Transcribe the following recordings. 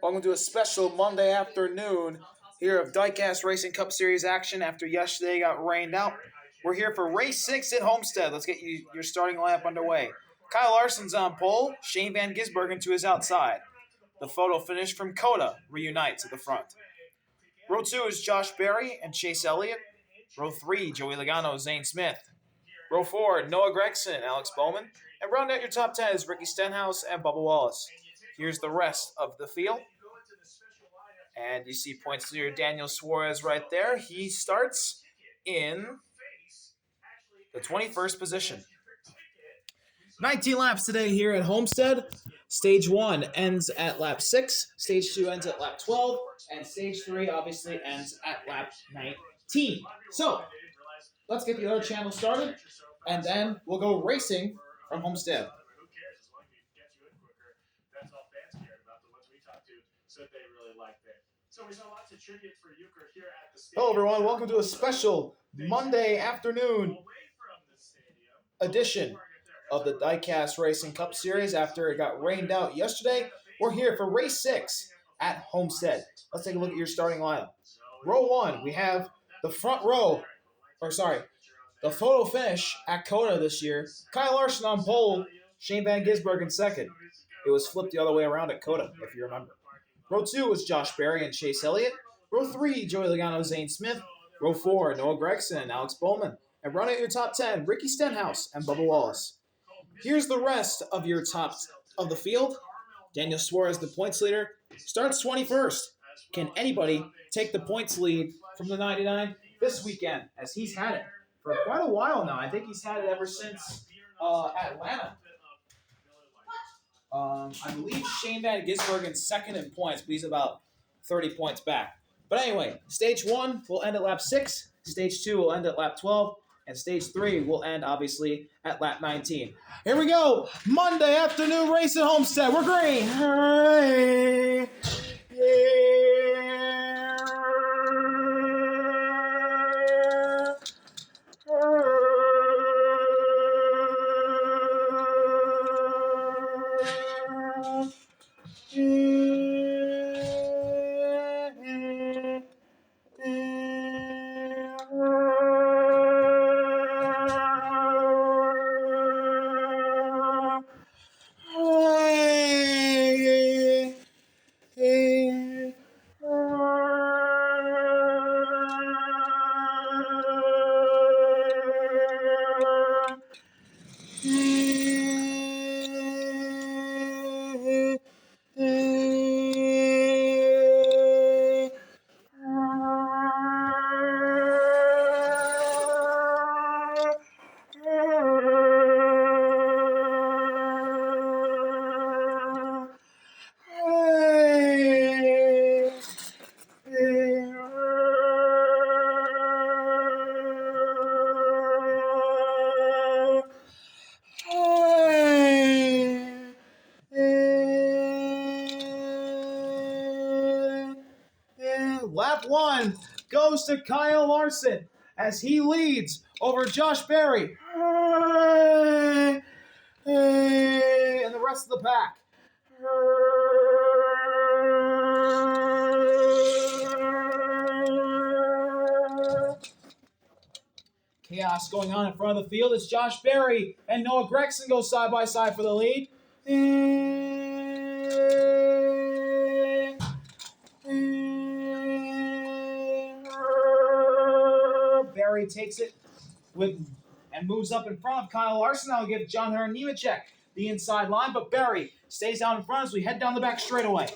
Welcome to a special Monday afternoon here of Diecast Racing Cup Series action after yesterday got rained out. We're here for race 6 at Homestead. Let's get your starting lineup underway. Kyle Larson's on pole, Shane Van Gisbergen to his outside. The photo finish from Coda reunites at the front. Row 2 is Josh Berry and Chase Elliott. Row 3, Joey Logano, Zane Smith. Row 4, Noah Gregson and Alex Bowman. And round out your top 10 is Ricky Stenhouse and Bubba Wallace. Here's the rest of the field. And you see points leader Daniel Suarez right there. He starts in the 21st position. 19 laps today here at Homestead. Stage 1 ends at lap 6. Stage 2 ends at lap 12. And Stage 3 obviously ends at lap 19. So, let's get the other channel started. And then we'll go racing from Homestead. Hello everyone, welcome to a special Monday afternoon edition of the Diecast Racing Cup Series after it got rained out yesterday. We're here for race 6 at Homestead. Let's take a look at your starting lineup. Row 1, we have the front row, the photo finish at Coda this year. Kyle Larson on pole, Shane Van Gisbergen second. It was flipped the other way around at Coda, if you remember. Row 2 was Josh Berry and Chase Elliott. Row 3, Joey Logano, Zane Smith. Row 4, Noah Gregson and Alex Bowman. And running at your top 10, Ricky Stenhouse and Bubba Wallace. Here's the rest of your top of the field. Daniel Suarez, the points leader, starts 21st. Can anybody take the points lead from the 99 this weekend, as he's had it for quite a while now? I think he's had it ever since Atlanta. I believe Shane Van Gisbergen's second in points, but he's about 30 points back. But anyway, Stage 1 will end at lap 6. Stage 2 will end at lap 12. And Stage 3 will end, obviously, at lap 19. Here we go. Monday afternoon race at Homestead. We're green. Hooray. Lap 1 goes to Kyle Larson as he leads over Josh Berry and the rest of the pack. Chaos going on in front of the field as Josh Berry and Noah Gregson go side by side for the lead. Berry takes it and moves up in front of Kyle Larson. I'll give John Hunter Nemechek the inside line, but Berry stays down in front as we head down the back straightaway.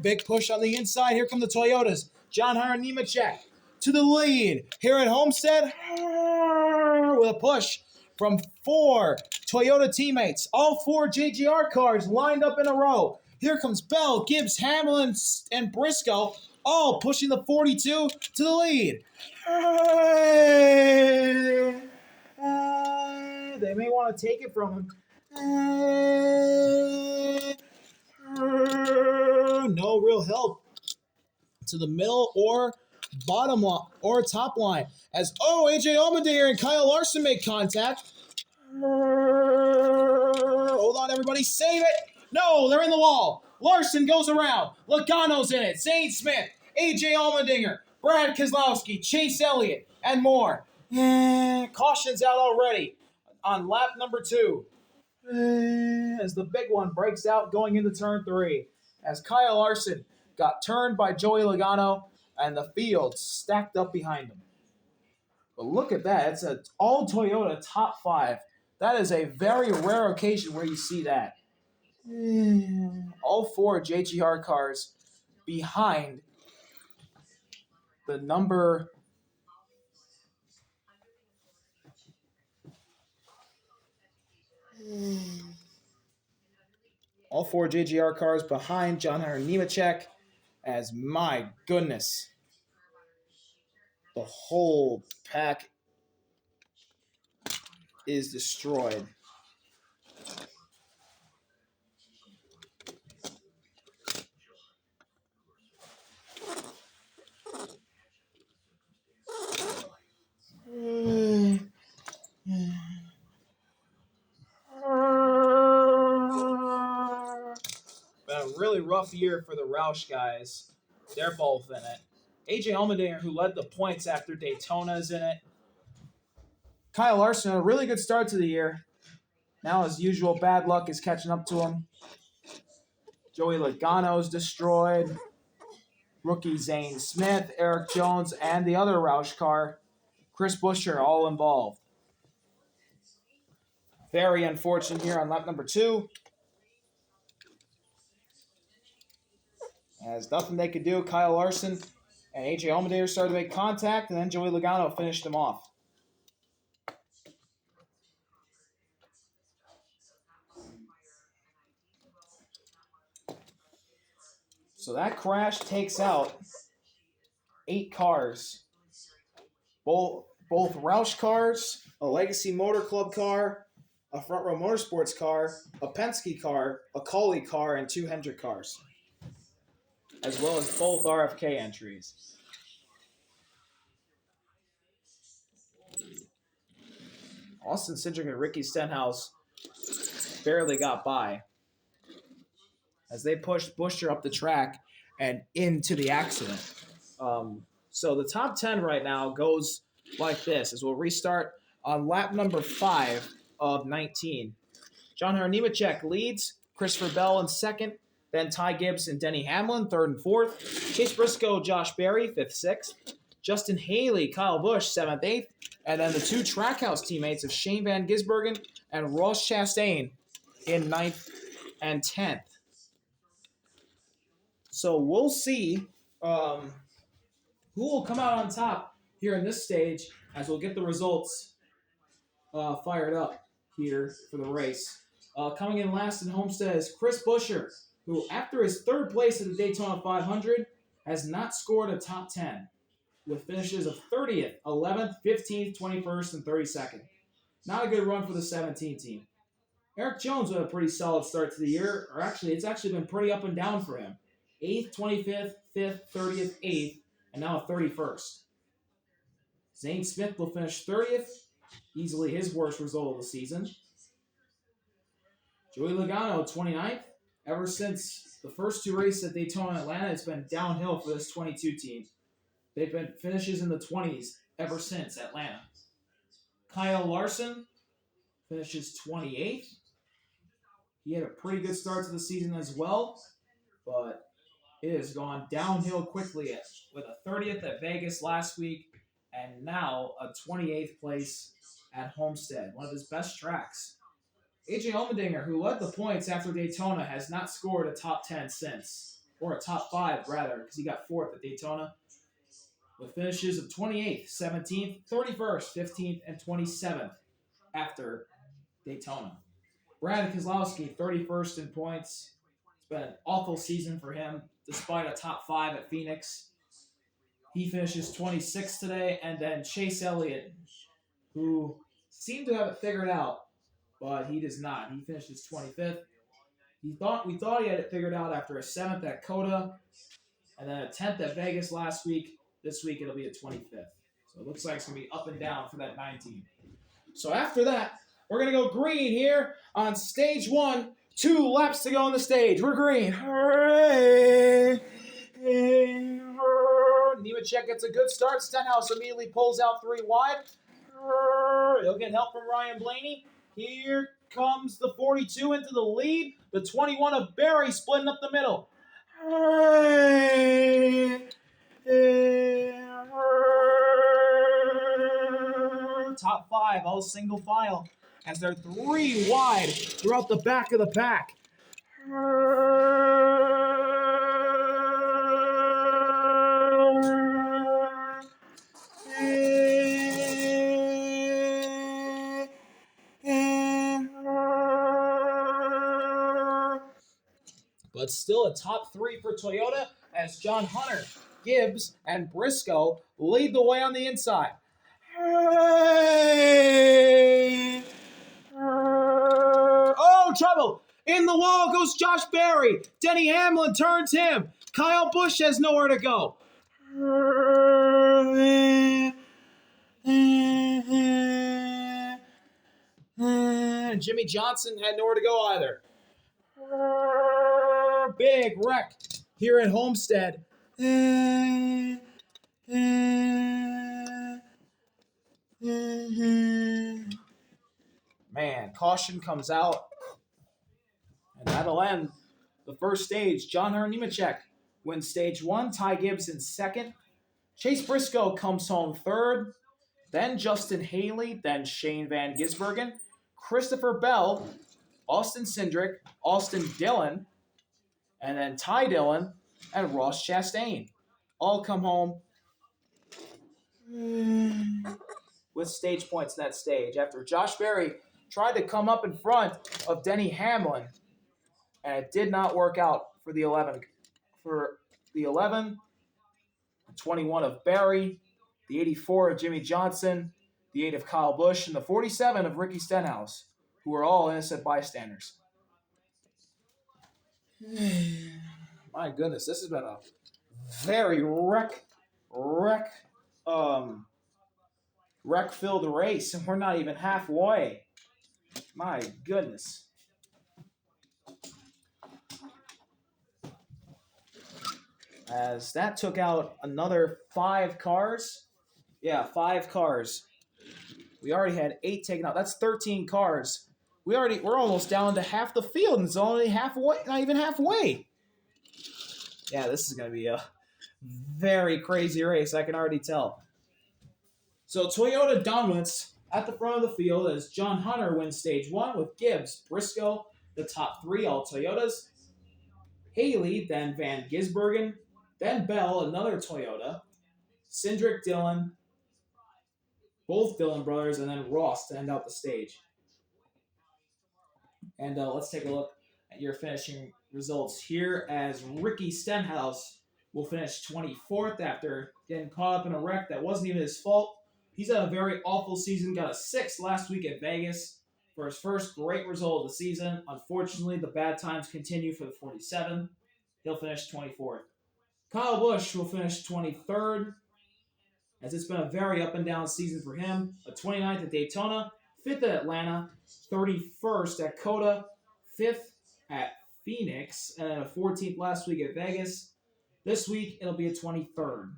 Big push on the inside. Here come the Toyotas. John Hunter Nemechek to the lead here at Homestead with a push from 4 Toyota teammates. All 4 JGR cars lined up in a row. Here comes Bell, Gibbs, Hamlin, and Briscoe, all pushing the 42 to the lead. They may want to take it from him. one. No real help to the middle or bottom line or top line. As AJ Allmendinger and Kyle Larson make contact. Hold on, everybody, save it. No, they're in the wall. Larson goes around. Logano's in it. Zane Smith, AJ Allmendinger, Brad Keselowski, Chase Elliott, and more. Caution's out already on lap number 2. As the big one breaks out going into turn 3. As Kyle Larson got turned by Joey Logano and the field stacked up behind him. But look at that. It's an all Toyota top 5. That is a very rare occasion where you see that. All 4 JGR cars behind the number. All 4 JGR cars behind John Hunter Nemechek. As my goodness, the whole pack is destroyed. Been a really rough year for the Roush guys. They're both in it. AJ Allmendinger, who led the points after Daytona, is in it. Kyle Larson, a really good start to the year. Now, as usual, bad luck is catching up to him. Joey Logano's destroyed. Rookie Zane Smith, Eric Jones, and the other Roush car, Chris Buescher, all involved. Very unfortunate here on lap number 2. As nothing they could do, Kyle Larson and AJ Allmendinger started to make contact, and then Joey Logano finished him off. So that crash takes out 8 cars. Both Roush cars, a Legacy Motor Club car, a Front Row Motorsports car, a Penske car, a Kaulig car, and 2 Hendrick cars, as well as both RFK entries. Austin Cindric and Ricky Stenhouse barely got by as they pushed Buescher up the track and into the accident. So the top 10 right now goes like this, as we'll restart on lap number 5 of 19. John Hunter Nemechek leads, Christopher Bell in second, then Ty Gibbs and Denny Hamlin, 3rd and 4th. Chase Briscoe, Josh Berry, 5th, 6th. Justin Haley, Kyle Busch, 7th, 8th. And then the 2 Trackhouse teammates of Shane Van Gisbergen and Ross Chastain in 9th and 10th. So we'll see who will come out on top here in this stage as we'll get the results fired up here for the race. Coming in last in Homestead is Chris Buescher, who after his 3rd place at the Daytona 500 has not scored a top 10 with finishes of 30th, 11th, 15th, 21st, and 32nd. Not a good run for the 17 team. Eric Jones had a pretty solid start to the year, or actually it's actually been pretty up and down for him. 8th, 25th, 5th, 30th, 8th, and now 31st. Zane Smith will finish 30th, easily his worst result of the season. Joey Logano, 29th. Ever since the first 2 races at Daytona and Atlanta, it's been downhill for this 22 team. They've been finishes in the 20s ever since Atlanta. Kyle Larson finishes 28th. He had a pretty good start to the season as well, but it has gone downhill quickly with a 30th at Vegas last week and now a 28th place at Homestead, one of his best tracks. AJ Allmendinger, who led the points after Daytona, has not scored a top 10 since, or a top 5 rather, because he got 4th at Daytona, with finishes of 28th, 17th, 31st, 15th, and 27th after Daytona. Brad Keselowski, 31st in points. It's been an awful season for him, despite a top 5 at Phoenix. He finishes 26th today, and then Chase Elliott, who seemed to have it figured out, but he does not. He finishes 25th. We thought he had it figured out after a 7th at Coda, and then a 10th at Vegas last week. This week it'll be a 25th. So it looks like it's gonna be up and down for that 19. So after that, we're gonna go green here on stage 1. 2 laps to go on the stage. We're green. Nemechek gets a good start. Stenhouse immediately pulls out 3 wide. He'll get help from Ryan Blaney. Here comes the 42 into the lead. The 21 of Barry splitting up the middle. Top 5, all single file, as they're 3 wide throughout the back of the pack. But still a top 3 for Toyota as John Hunter, Gibbs, and Briscoe lead the way on the inside. Oh, trouble! In the wall goes Josh Berry. Denny Hamlin turns him. Kyle Busch has nowhere to go. Jimmy Johnson had nowhere to go either. Big wreck here at Homestead. Man, caution comes out. And that'll end the first stage. John Hunter Nemechek wins stage 1. Ty Gibbs in 2nd. Chase Briscoe comes home 3rd. Then Justin Haley. Then Shane Van Gisbergen. Christopher Bell. Austin Cindric. Austin Dillon. And then Ty Dillon and Ross Chastain. All come home with stage points in that stage. After Josh Berry tried to come up in front of Denny Hamlin, and it did not work out for the 11. For the 11, the 21 of Barry, the 84 of Jimmy Johnson, the 8 of Kyle Busch, and the 47 of Ricky Stenhouse, who are all innocent bystanders. My goodness, this has been a very wreck-filled race, and we're not even halfway. My goodness. As that took out another 5 cars. Yeah, 5 cars. We already had 8 taken out. That's 13 cars. We're almost down to half the field, and it's only halfway, not even halfway. Yeah, this is going to be a very crazy race, I can already tell. So Toyota dominance at the front of the field as John Hunter wins stage 1 with Gibbs, Briscoe, the top 3, all Toyotas. Haley, then Van Gisbergen, then Bell, another Toyota. Cindric, Dillon, both Dillon brothers, and then Ross to end out the stage. And let's take a look at your finishing results here as Ricky Stenhouse will finish 24th after getting caught up in a wreck that wasn't even his fault. He's had a very awful season, got a 6th last week at Vegas for his first great result of the season. Unfortunately, the bad times continue for the 47. He'll finish 24th. Kyle Busch will finish 23rd, as it's been a very up-and-down season for him. A 29th at Daytona, 5th at Atlanta, 31st at Coda, 5th at Phoenix, and then a 14th last week at Vegas. This week, it'll be a 23rd.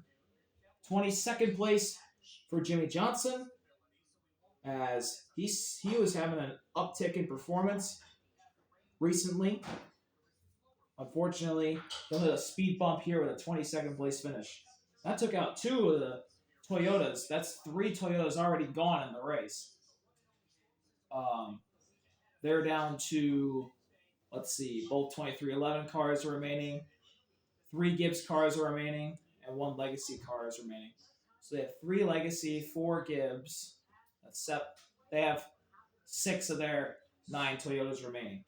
22nd place for Jimmy Johnson, as he was having an uptick in performance recently. Unfortunately, he'll hit a speed bump here with a 22nd place finish. That took out 2 of the Toyotas. That's 3 Toyotas already gone in the race. They're down to, let's see, both 2311 cars are remaining, 3 Gibbs cars are remaining, and 1 Legacy car is remaining. So they have 3 Legacy, 4 Gibbs. They have 6 of their 9 Toyotas remaining.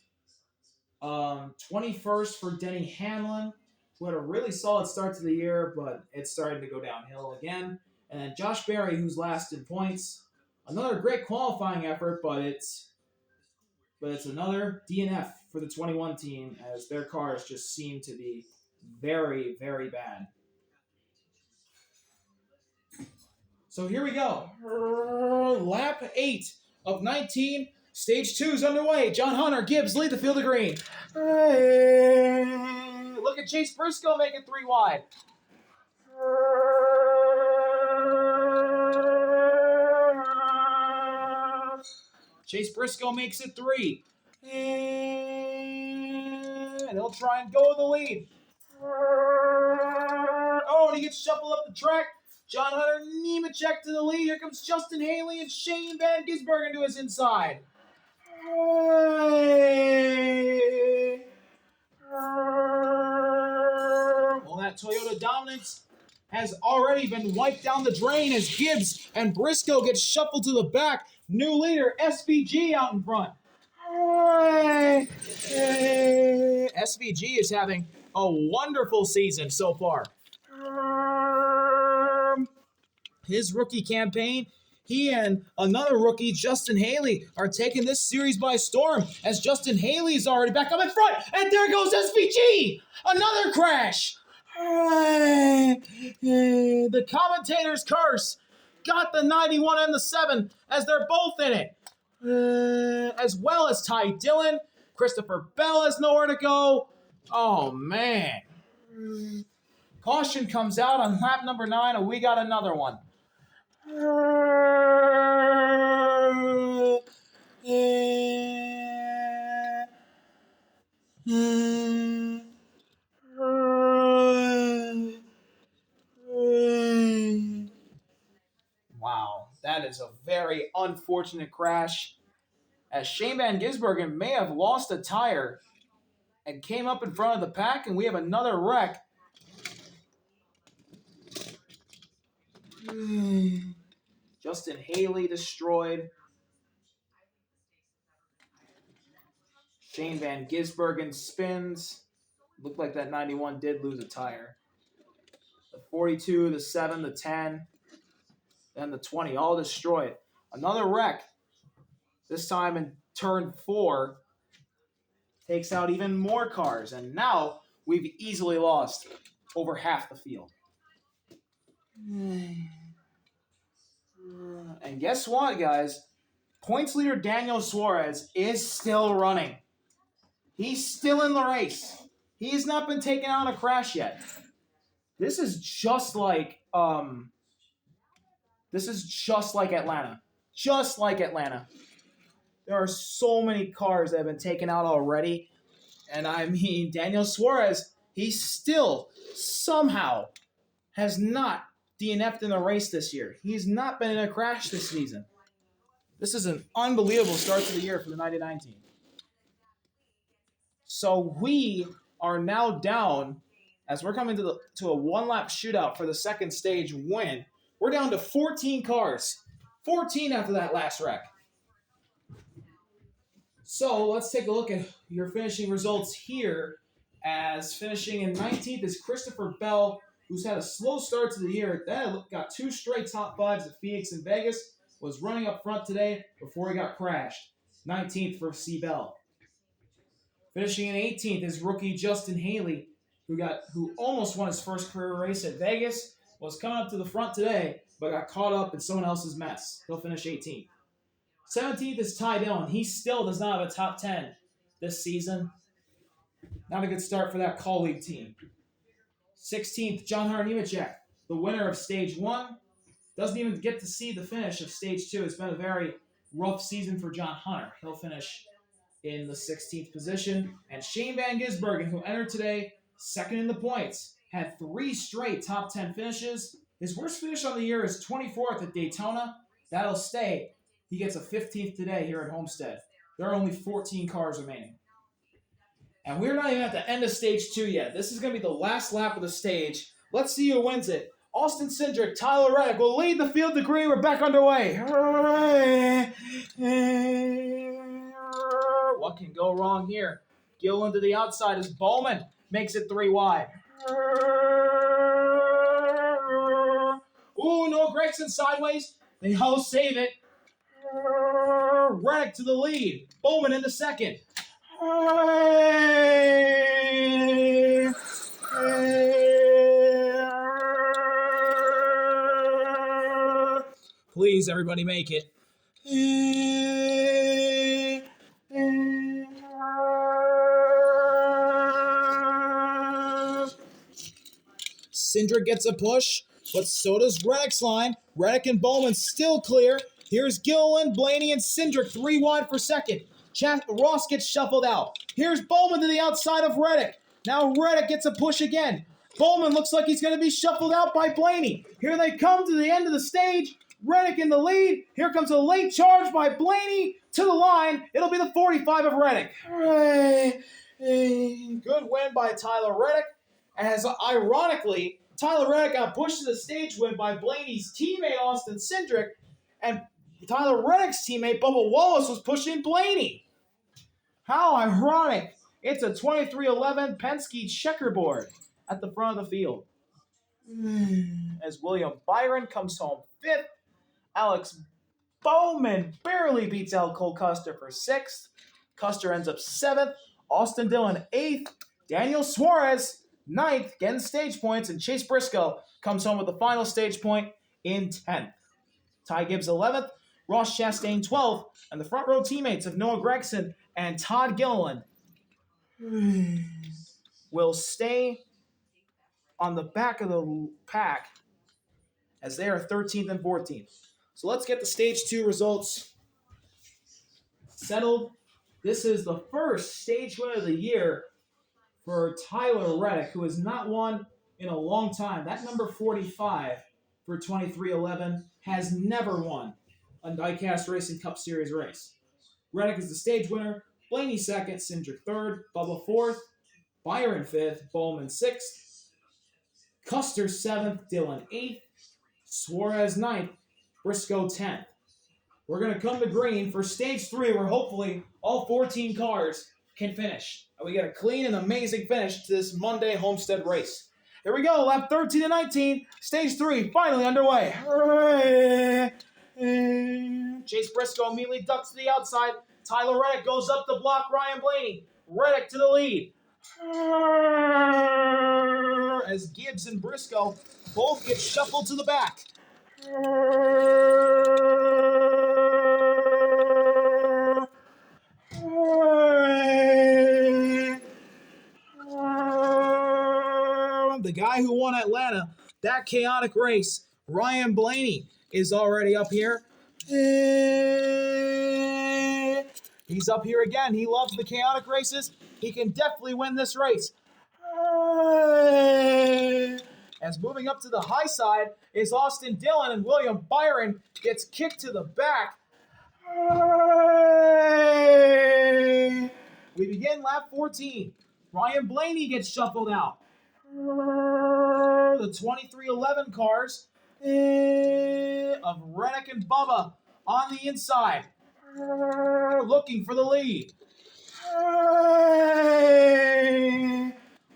21st for Denny Hamlin, who had a really solid start to the year, but it's starting to go downhill again. And then Josh Berry, who's last in points. Another great qualifying effort, but it's but it's another DNF for the 21 team as their cars just seem to be very, very bad. So here we go. Lap 8 of 19. Stage 2 is underway. John Hunter, Gibbs lead the field of green. Look at Chase Briscoe making 3 wide. Chase Briscoe makes it 3. And he'll try and go with the lead. Oh, and he gets shuffled up the track. John Hunter Nemechek to the lead. Here comes Justin Haley and Shane Van Gisbergen to his inside. Well, that Toyota dominance has already been wiped down the drain as Gibbs and Briscoe get shuffled to the back. New leader, SVG, out in front. SVG is having a wonderful season so far. His rookie campaign, he and another rookie, Justin Haley, are taking this series by storm as Justin Haley is already back up in front. And there goes SVG! Another crash! The commentator's curse got the 91 and the 7 as they're both in it. As well as Ty Dillon. Christopher Bell has nowhere to go. Oh, man. Caution comes out on lap number 9, and we got another one. Wow, that is a very unfortunate crash, as Shane Van Gisbergen may have lost a tire and came up in front of the pack, and we have another wreck. Justin Haley destroyed. Shane Van Gisbergen spins. Looked like that 91 did lose a tire. The 42, the 7, the 10, and the 20 all destroyed. Another wreck, this time in turn 4, takes out even more cars. And now we've easily lost over half the field. And guess what, guys? Points leader Daniel Suarez is still running. He's still in the race. He has not been taken out in a crash yet. This is just like Atlanta. Just like Atlanta. There are so many cars that have been taken out already. And I mean, Daniel Suarez, he still somehow has not DNF'd in a race this year. He's not been in a crash this season. This is an unbelievable start to the year for the 99 team. So we are now down, as we're coming to a one-lap shootout for the second stage win. We're down to 14 cars. 14 after that last wreck. So let's take a look at your finishing results here. As finishing in 19th is Christopher Bell, who's had a slow start to the year. Then got 2 straight top 5s at Phoenix and Vegas. Was running up front today before he got crashed. 19th for C. Bell. Finishing in 18th is rookie Justin Haley, who almost won his first career race at Vegas. Was coming up to the front today, but got caught up in someone else's mess. He'll finish 18th. 17th is Ty Dillon. He still does not have a top 10 this season. Not a good start for that colleague team. 16th, John Hunter Nemechek, the winner of Stage 1. Doesn't even get to see the finish of Stage 2. It's been a very rough season for John Hunter. He'll finish in the 16th position. And Shane Van Gisbergen, who entered today second in the points, had 3 straight top 10 finishes. His worst finish on the year is 24th at Daytona. That'll stay. He gets a 15th today here at Homestead. There are only 14 cars remaining. And we're not even at the end of Stage 2 yet. This is going to be the last lap of the stage. Let's see who wins it. Austin Cindric, Tyler Reddick will lead the field to green. We're back underway. What can go wrong here? Gillen to the outside as Bowman makes it 3 wide. Ooh, no Gregson sideways. They all save it. Reddick to the lead. Bowman in the second. Please, everybody, make it. Cindric gets a push, but so does Reddick's line. Reddick and Bowman still clear. Here's Gilliland, Blaney, and Cindric 3 wide for second. Ross gets shuffled out. Here's Bowman to the outside of Reddick. Now Reddick gets a push again. Bowman looks like he's going to be shuffled out by Blaney. Here they come to the end of the stage. Reddick in the lead. Here comes a late charge by Blaney to the line. It'll be the 45 of Reddick. Good win by Tyler Reddick. As ironically, Tyler Reddick got pushed to the stage win by Blaney's teammate Austin Cindric, and Tyler Reddick's teammate Bubba Wallace was pushing Blaney. How ironic. It's a 23-11 Penske checkerboard at the front of the field. As William Byron comes home 5th, Alex Bowman barely beats out Cole Custer for 6th. Custer ends up 7th. Austin Dillon 8th. Daniel Suarez 9th, getting stage points, and Chase Briscoe comes home with the final stage point in 10th. Ty Gibbs 11th, Ross Chastain 12th, and the front row teammates of Noah Gragson and Todd Gilliland will stay on the back of the pack as they are 13th and 14th. So let's get the stage 2 results settled. This is the first stage win of the year for Tyler Reddick, who has not won in a long time. That number 45 for 23-11 has never won a Diecast Racing Cup Series race. Reddick is the stage winner. Blaney 2nd, Cindric 3rd, Bubba 4th, Byron 5th, Bowman 6th, Custer 7th, Dillon 8th, Suarez 9th, Briscoe 10th. We're going to come to green for stage 3, where hopefully all 14 cars can finish. We get a clean and amazing finish to this Monday Homestead race. Here we go, lap 13 and 19, stage 3 finally underway. Chase Briscoe immediately ducks to the outside. Tyler Reddick goes up the block, Ryan Blaney. Reddick to the lead. As Gibbs and Briscoe both get shuffled to the back. The guy who won Atlanta, that chaotic race, Ryan Blaney, is already up here. He's up here again. He loves the chaotic races. He can definitely win this race. As moving up to the high side is Austin Dillon, and William Byron gets kicked to the back. We begin lap 14. Ryan Blaney gets shuffled out. The 23-11 cars of Reddick and Bubba on the inside, looking for the lead.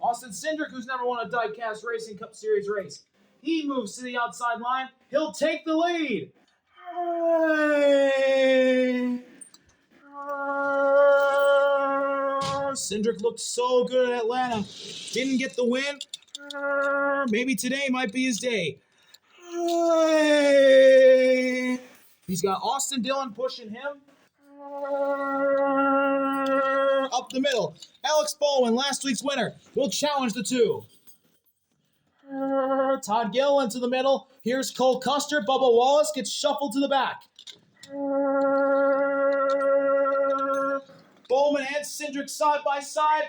Austin Cindric, who's never won a Diecast Racing Cup Series race, he moves to the outside line. He'll take the lead. Cindric looked so good at Atlanta. Didn't get the win. Maybe today might be his day. He's got Austin Dillon pushing him. Up the middle. Alex Bowman, last week's winner, will challenge the two. Todd Gilliland to the middle. Here's Cole Custer. Bubba Wallace gets shuffled to the back. Bowman and Cindric side by side.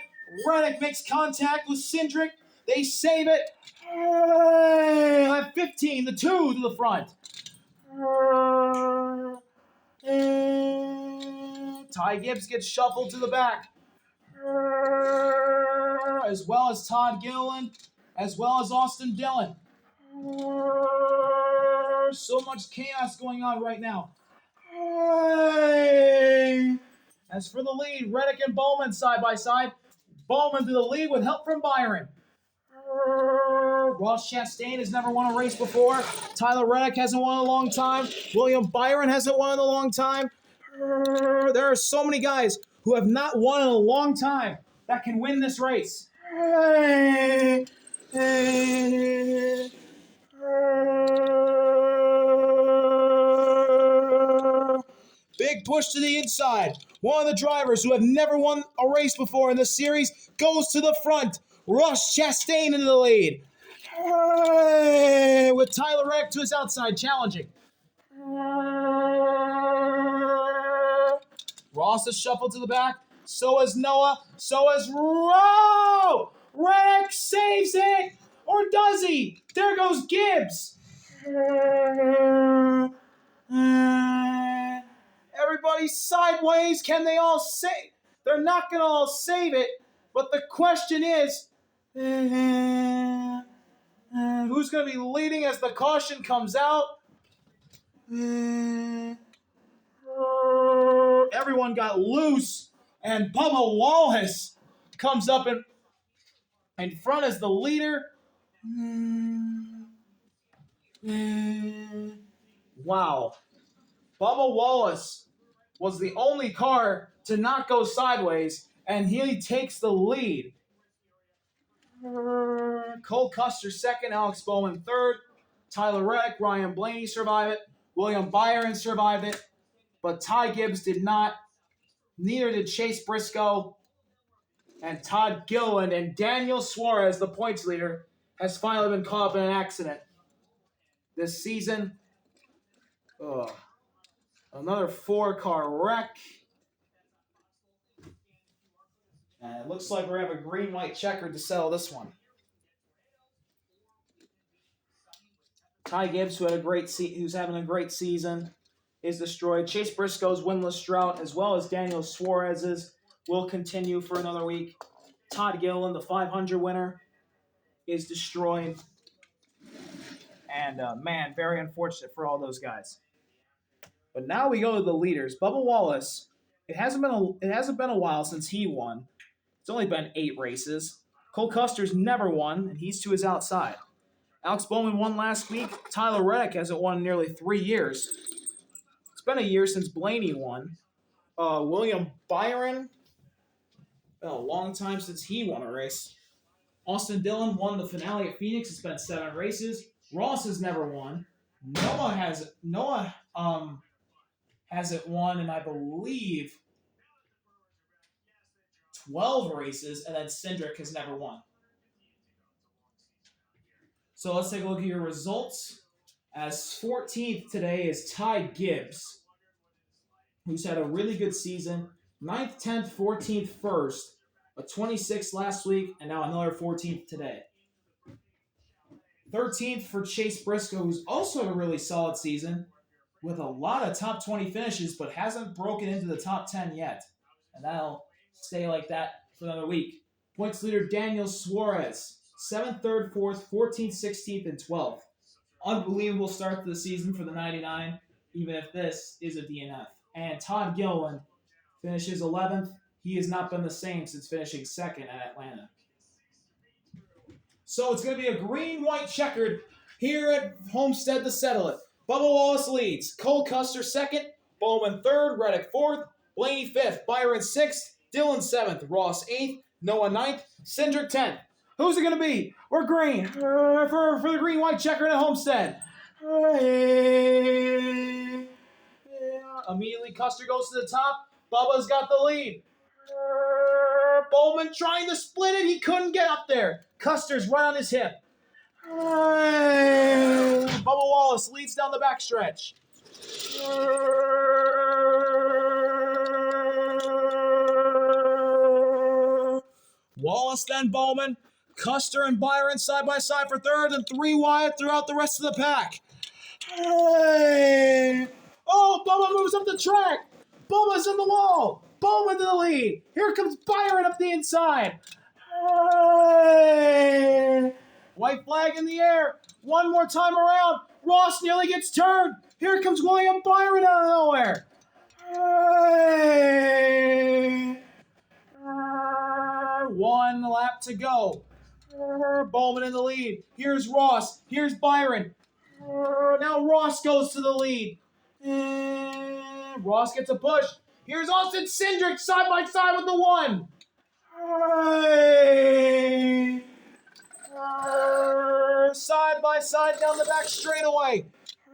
Reddick makes contact with Cindric. They save it. At 15, the 2 to the front. Ty Gibbs gets shuffled to the back. As well as Todd Gilliland, as well as Austin Dillon. So much chaos going on right now. As for the lead, Reddick and Bowman side by side. Bowman to the lead with help from Byron. Ross Chastain has never won a race before. Tyler Reddick hasn't won in a long time. William Byron hasn't won in a long time. There are so many guys who have not won in a long time that can win this race. Big push to the inside. One of the drivers who have never won a race before in this series goes to the front. Ross Chastain into the lead. With Tyler Reddick to his outside, challenging. Ross is shuffled to the back. So is Noah. So is Rowe. Reddick saves it. Or does he? There goes Gibbs. Everybody's sideways. Can they all save? They're not going to all save it. But the question is, who's going to be leading as the caution comes out? Everyone got loose, and Bubba Wallace comes up in front as the leader. Wow. Bubba Wallace was the only car to not go sideways, and he takes the lead. Cole Custer second, Alex Bowman third, Tyler Reddick, Ryan Blaney survived it, William Byron survived it, but Ty Gibbs did not. Neither did Chase Briscoe, and Todd Gilliland and Daniel Suarez, the points leader, has finally been caught up in an accident this season. Another 4-car wreck. And it looks like we're going to have a green-white checker to settle this one. Ty Gibbs, who's having a great season, is destroyed. Chase Briscoe's winless drought, as well as Daniel Suarez's, will continue for another week. Todd Gilliland, the 500 winner, is destroyed. And, man, very unfortunate for all those guys. But now we go to the leaders. Bubba Wallace, it hasn't been a while since he won. It's only been 8 races. Cole Custer's never won, and he's to his outside. Alex Bowman won last week. Tyler Reddick hasn't won in nearly 3 years. It's been a year since Blaney won. William Byron, been a long time since he won a race. Austin Dillon won the finale at Phoenix. It's been 7 races. Ross has never won. Noah hasn't won in, I believe, 12 races, and then Cindric has never won. So let's take a look at your results. As 14th today is Ty Gibbs, who's had a really good season. 9th, 10th, 14th, 1st, a 26th last week, and now another 14th today. 13th for Chase Briscoe, who's also had a really solid season with a lot of top 20 finishes, but hasn't broken into the top 10 yet. And that'll stay like that for another week. Points leader Daniel Suarez, 7th, 3rd, 4th, 14th, 16th, and 12th. Unbelievable start to the season for the 99, even if this is a DNF. And Todd Gilliland finishes 11th. He has not been the same since finishing 2nd at Atlanta. So it's going to be a green-white checkered here at Homestead to settle it. Bubba Wallace leads. Cole Custer 2nd. Bowman 3rd. Reddick 4th. Blaney 5th. Byron 6th. Dillon 7th. Ross 8th. Noah 9th. Cindric 10th. Who's it going to be? We're green. For the green-white checker at Homestead. Immediately Custer goes to the top. Bubba's got the lead. Bowman trying to split it. He couldn't get up there. Custer's right on his hip. Bubba Wallace leads down the backstretch. Wallace, then Bowman. Custer and Byron side by side for 3rd, and 3 wide throughout the rest of the pack. Oh, Bubba moves up the track. Bubba's in the wall. Bowman to the lead. Here comes Byron up the inside. White flag in the air. One more time around. Ross nearly gets turned. Here comes William Byron out of nowhere. 1 lap to go. Bowman in the lead. Here's Ross. Here's Byron. Now Ross goes to the lead. Ross gets a push. Here's Austin Cindric side by side with the 1. Hey. Side by side down the back straightaway.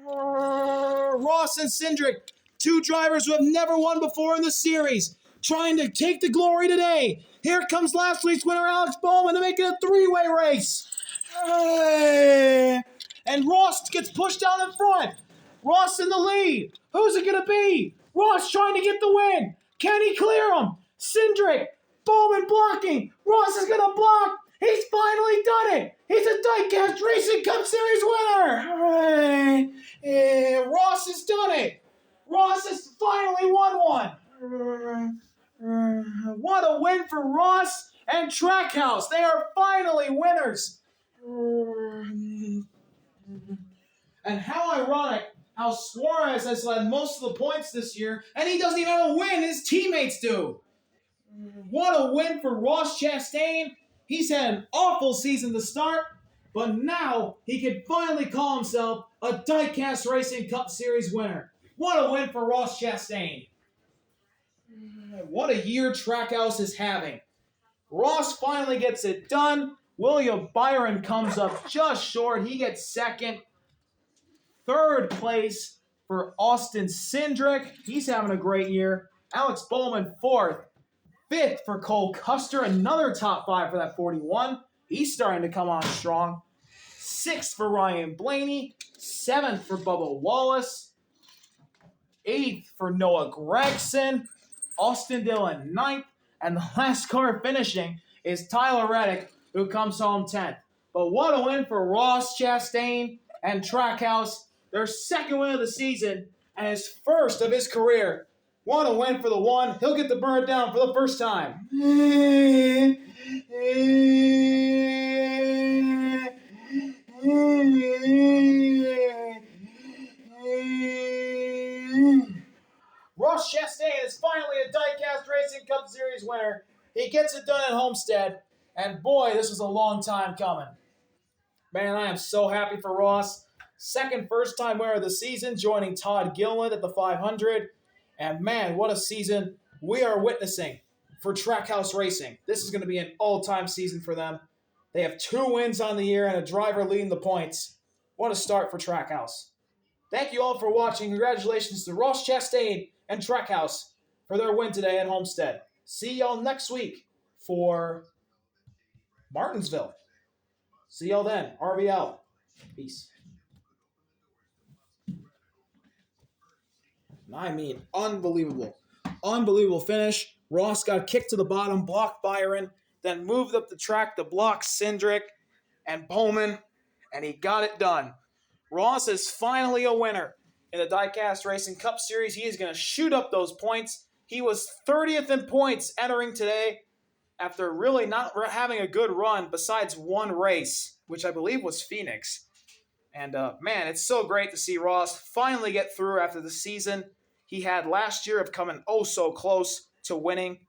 Ross and Cindric, 2 drivers who have never won before in the series, trying to take the glory today. Here comes last week's winner, Alex Bowman, to make it a 3-way race. And Ross gets pushed down in front. Ross in the lead. Who's it going to be? Ross trying to get the win. Can he clear him? Cindric, Bowman blocking. Ross is going to block. He's finally done it. He's a Diecast Racing Cup Series winner. Ross has done it. Ross has finally won one. What a win for Ross and Trackhouse. They are finally winners. And how ironic how Suarez has led most of the points this year, and he doesn't even have a win. His teammates do. What a win for Ross Chastain. He's had an awful season to start, but now he can finally call himself a Diecast Racing Cup Series winner. What a win for Ross Chastain. What a year Trackhouse is having. Ross finally gets it done. William Byron comes up just short. He gets second. Third place for Austin Cindric. He's having a great year. Alex Bowman, fourth. Fifth for Cole Custer, another top 5 for that 41. He's starting to come on strong. Sixth for Ryan Blaney. Seventh for Bubba Wallace. Eighth for Noah Gregson. Austin Dillon, ninth. And the last car finishing is Tyler Reddick, who comes home 10th. But what a win for Ross Chastain and Trackhouse. Their second win of the season and his first of his career. What a win for the 1. He'll get the bird down for the first time. Ross Chastain is finally a Diecast Racing Cup Series winner. He gets it done at Homestead. And boy, this was a long time coming. Man, I am so happy for Ross. Second first-time winner of the season, joining Todd Gilliland at the 500. And man, what a season we are witnessing for Trackhouse Racing. This is going to be an all-time season for them. They have 2 wins on the year and a driver leading the points. What a start for Trackhouse. Thank you all for watching. Congratulations to Ross Chastain and Trackhouse for their win today at Homestead. See y'all next week for Martinsville. See y'all then. RVL. Peace. I mean, unbelievable. Unbelievable finish. Ross got kicked to the bottom, blocked Byron, then moved up the track to block Cindric and Bowman, and he got it done. Ross is finally a winner in the Diecast Racing Cup Series. He is going to shoot up those points. He was 30th in points entering today after really not having a good run besides one race, which I believe was Phoenix. And man, it's so great to see Ross finally get through after the season he had last year of coming oh so close to winning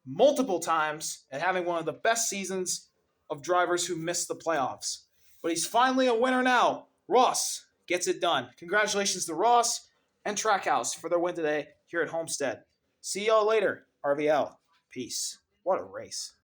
multiple times and having one of the best seasons of drivers who missed the playoffs. But he's finally a winner now. Ross gets it done. Congratulations to Ross and Trackhouse for their win today here at Homestead. See y'all later, RVL. Peace. What a race.